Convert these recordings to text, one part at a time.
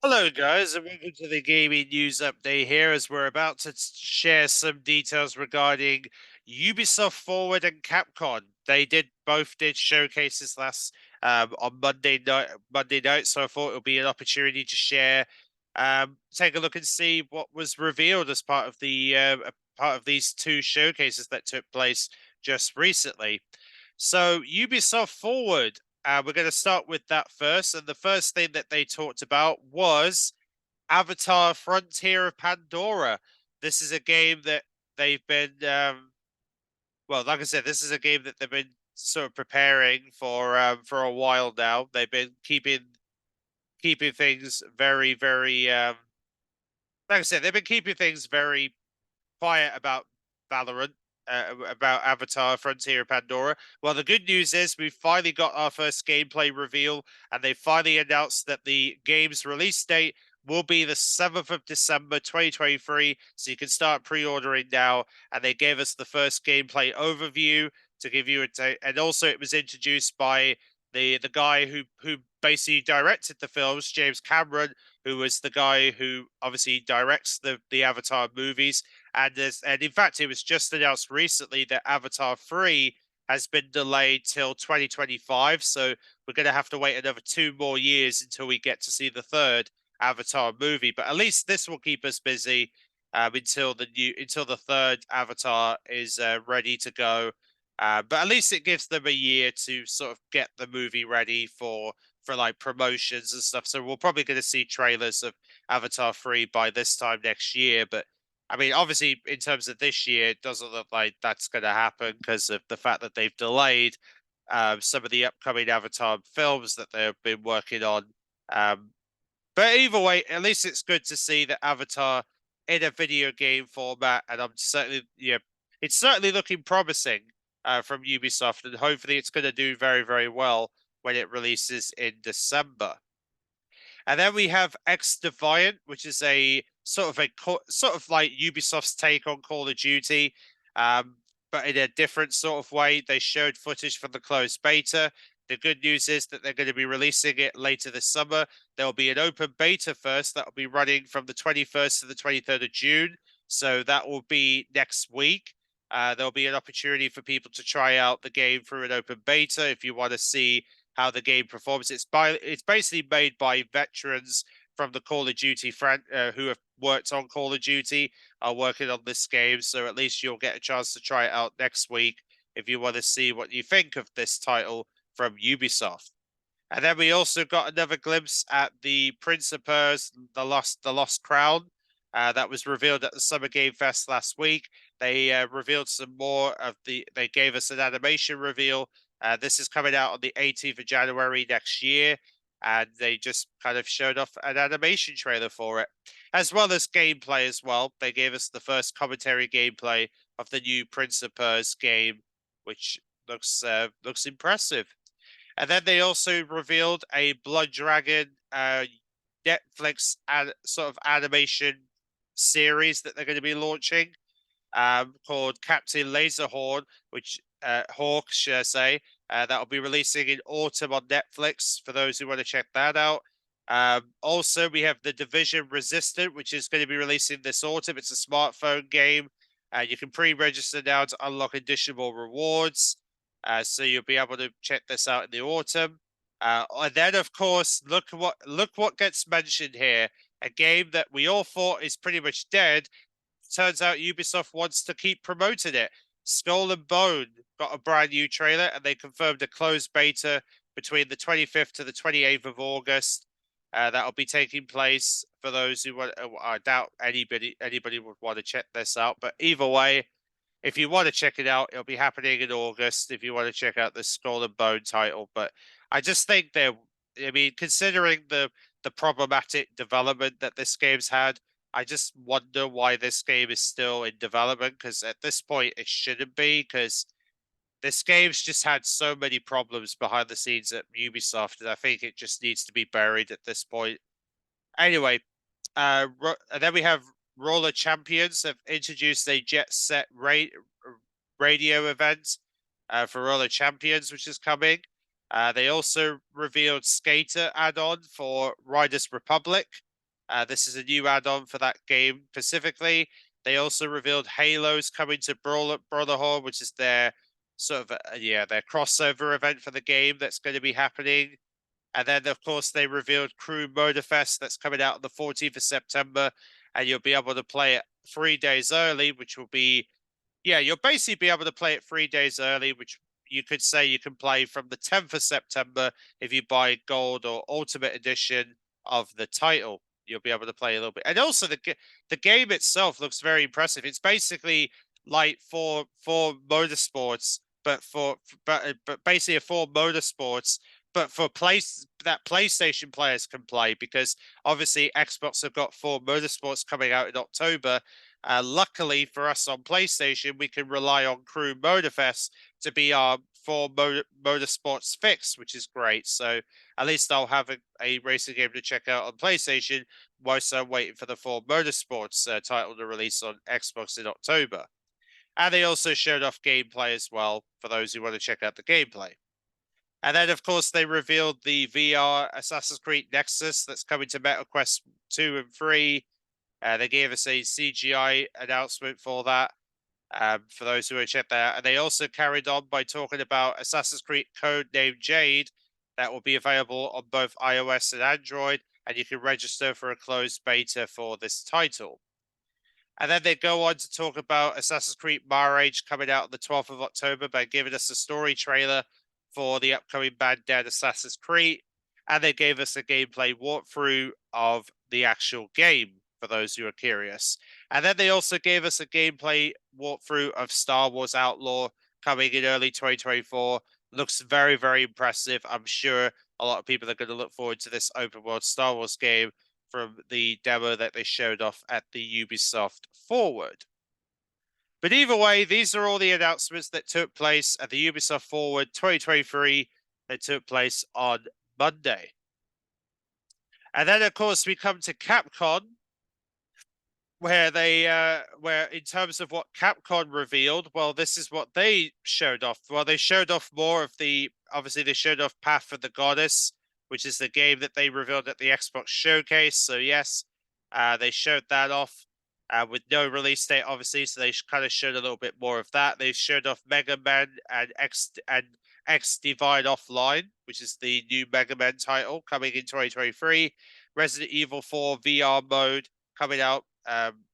Hello, guys, and welcome to the gaming news update here as we're about to share some details regarding Ubisoft Forward and Capcom. They both did showcases last on Monday night, so I thought it would be an opportunity to share, take a look and see what was revealed as part of these two showcases that took place just recently. So Ubisoft Forward. We're going to start with that first. And the first thing that they talked about was Avatar Frontier of Pandora. This is a game that they've been, well, like I said, this is a game that they've been sort of preparing for a while now. They've been keeping things very, like I said, they've been keeping things very quiet about Valorant, about Avatar Frontier Pandora. Well, the good news is we've finally got our first gameplay reveal, and they finally announced that the game's release date will be the 7th of December 2023. So you can start pre-ordering now. And they gave us the first gameplay overview to give you and also it was introduced by the guy who basically directed the films, James Cameron, who was the guy who obviously directs the Avatar movies. And in fact, it was just announced recently that Avatar 3 has been delayed till 2025. So we're going to have to wait another 2 more years until we get to see the third Avatar movie. But at least this will keep us busy until the third Avatar is ready to go. But at least it gives them a year to sort of get the movie ready for like promotions and stuff. So we're probably going to see trailers of Avatar 3 by this time next year. But I mean, obviously, in terms of this year, it doesn't look like that's going to happen because of the fact that they've delayed some of the upcoming Avatar films that they've been working on. Um, but either way, at least it's good to see that Avatar in a video game format, and I'm certainly, yeah, it's certainly looking promising from Ubisoft, and hopefully it's going to do very well when it releases in December. And then we have X Defiant, which is a sort of like Ubisoft's take on Call of Duty, but in a different sort of way. They showed footage from the closed beta. The good news is that they're going to be releasing it later this summer. There will be an open beta first that will be running from the 21st to the 23rd of June. So that will be next week. There'll be an opportunity for people to try out the game through an open beta if you want to see how the game performs. It's basically made by veterans from the Call of Duty who have worked on Call of Duty are working on this game. So at least you'll get a chance to try it out next week if you want to see what you think of this title from Ubisoft. And then we also got another glimpse at the Prince of Persia, the Lost Crown, that was revealed at the Summer Game Fest last week. They revealed some more of They gave us an animation reveal. This is coming out on the 18th of January next year, and they just kind of showed off an animation trailer for it, as well as gameplay as well. They gave us the first commentary gameplay of the new Prince of Persia game, which looks impressive. And then they also revealed a Blood Dragon Netflix sort of animation series that they're going to be launching called Captain Laserhorn, which Hawk, should I say, that will be releasing in autumn on Netflix for those who want to check that out. Also, we have The Division Resistant, which is going to be releasing this autumn. It's a smartphone game. You can pre-register now to unlock additional rewards. So you'll be able to check this out in the autumn. And then, of course, look what gets mentioned here. A game that we all thought is pretty much dead. Turns out Ubisoft wants to keep promoting it. Skull and Bone got a brand new trailer, and they confirmed a closed beta between the 25th to the 28th of August. That'll be taking place for those who want. I doubt anybody would want to check this out, but either way, if you want to check it out, it'll be happening in August. If you want to check out the Skull and Bone title, but I just think I mean, considering the problematic development that this game's had, I just wonder why this game is still in development. Because at this point, it shouldn't be. Because this game's just had so many problems behind the scenes at Ubisoft, and I think it just needs to be buried at this point. Anyway, and then we have Roller Champions have introduced a Jet Set radio event for Roller Champions, which is coming. They also revealed Skater add-on for Riders Republic. This is a new add-on for that game specifically. They also revealed Halo's coming to Brotherhood, which is their sort of their crossover event for the game that's going to be happening. And then, of course, they revealed Crew Motorfest that's coming out on the 14th of September, and you'll be able to play it 3 days early, which will be, you'll basically be able to play it 3 days early, which you could say you can play from the 10th of September if you buy Gold or Ultimate Edition of the title. You'll be able to play a little bit, and also the game itself looks very impressive. It's basically like for motorsports, but basically a for motorsports, but for that PlayStation players can play, because obviously Xbox have got for motorsports coming out in October. Luckily for us on PlayStation, we can rely on Crew Motorfest to be our for motorsports fix, which is great. So at least I'll have a racing game to check out on PlayStation whilst I'm waiting for the Ford Motorsports title to release on Xbox in October. And they also showed off gameplay as well for those who want to check out the gameplay. And then, of course, they revealed the VR Assassin's Creed Nexus that's coming to MetaQuest 2 and 3. They gave us a CGI announcement for that. For those who want to check that out. And they also carried on by talking about Assassin's Creed Codename Jade that will be available on both iOS and Android, and you can register for a closed beta for this title. And then they go on to talk about Assassin's Creed Mirage coming out on the 12th of October by giving us a story trailer for the upcoming Dead Assassin's Creed. And they gave us a gameplay walkthrough of the actual game for those who are curious. And then they also gave us a gameplay walkthrough of Star Wars Outlaw coming in early 2024. Looks very, very impressive. I'm sure a lot of people are going to look forward to this open world Star Wars game from the demo that they showed off at the Ubisoft Forward. But either way, these are all the announcements that took place at the Ubisoft Forward 2023 that took place on Monday. And then, of course, we come to Capcom, where where in terms of what Capcom revealed, well, this is what they showed off. Well, they showed off more of obviously they showed off Path of the Goddess, which is the game that they revealed at the Xbox showcase. So yes, they showed that off with no release date, obviously. So they kind of showed a little bit more of that. They showed off Mega Man and X Divine Offline, which is the new Mega Man title coming in 2023. Resident Evil 4 VR mode coming out.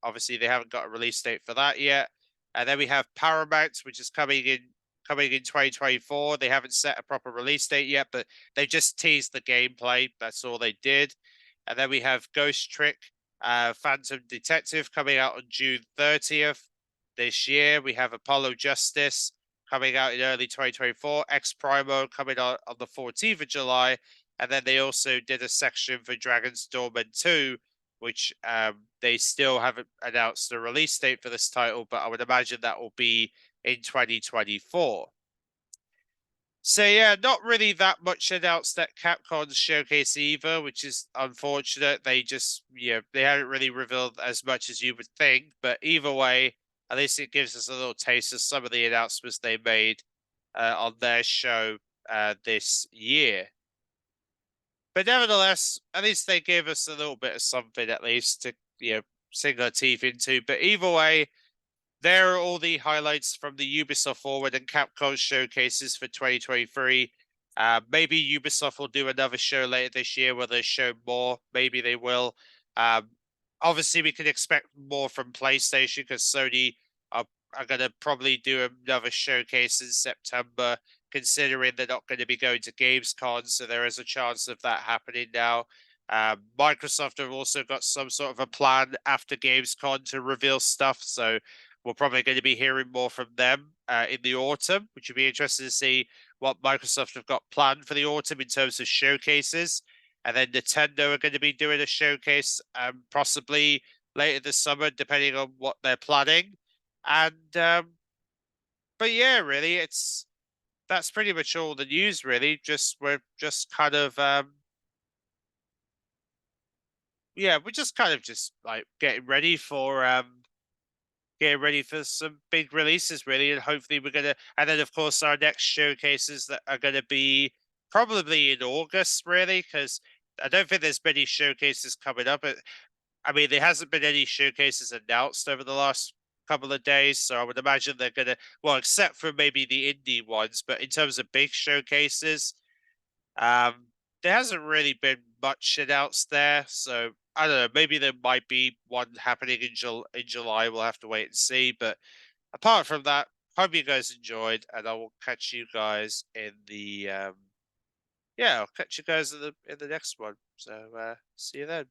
Obviously, they haven't got a release date for that yet. And then we have Paramount, which is coming in 2024. They haven't set a proper release date yet, but they just teased the gameplay. That's all they did. And then we have Ghost Trick, Phantom Detective coming out on June 30th this year. We have Apollo Justice coming out in early 2024. X Primo coming out on the 14th of July. And then they also did a section for Dragon's Dogma 2, which they still haven't announced the release date for this title, but I would imagine that will be in 2024. So yeah, not really that much announced at Capcom's showcase either, which is unfortunate. They just, they haven't really revealed as much as you would think, but either way, at least it gives us a little taste of some of the announcements they made on their show this year. But nevertheless, at least they gave us a little bit of something, at least to sink our teeth into. But either way, there are all the highlights from the Ubisoft Forward and Capcom showcases for 2023. Maybe Ubisoft will do another show later this year where they show more. Maybe they will. Obviously, we can expect more from PlayStation because Sony are going to probably do another showcase in September, considering they're not going to be going to Gamescom, so there is a chance of that happening now. Microsoft have also got some sort of a plan after Gamescom to reveal stuff, so we're probably going to be hearing more from them in the autumn, which would be interesting to see what Microsoft have got planned for the autumn in terms of showcases. And then Nintendo are going to be doing a showcase possibly later this summer, depending on what they're planning. And but yeah, really, that's pretty much all the news. Really, we're just kind of like getting ready for some big releases, really, and hopefully we're gonna. And then of course our next showcases that are gonna be probably in August, really, because I don't think there's many showcases coming up. I mean, there hasn't been any showcases announced over the last couple of days, so I would imagine they're gonna, well, except for maybe the indie ones, but in terms of big showcases, um, there hasn't really been much announced there. So I don't know. Maybe there might be one happening in July. We'll have to wait and see. But apart from that, hope you guys enjoyed, and I will catch you guys in the yeah, I'll catch you guys in the next one. So see you then.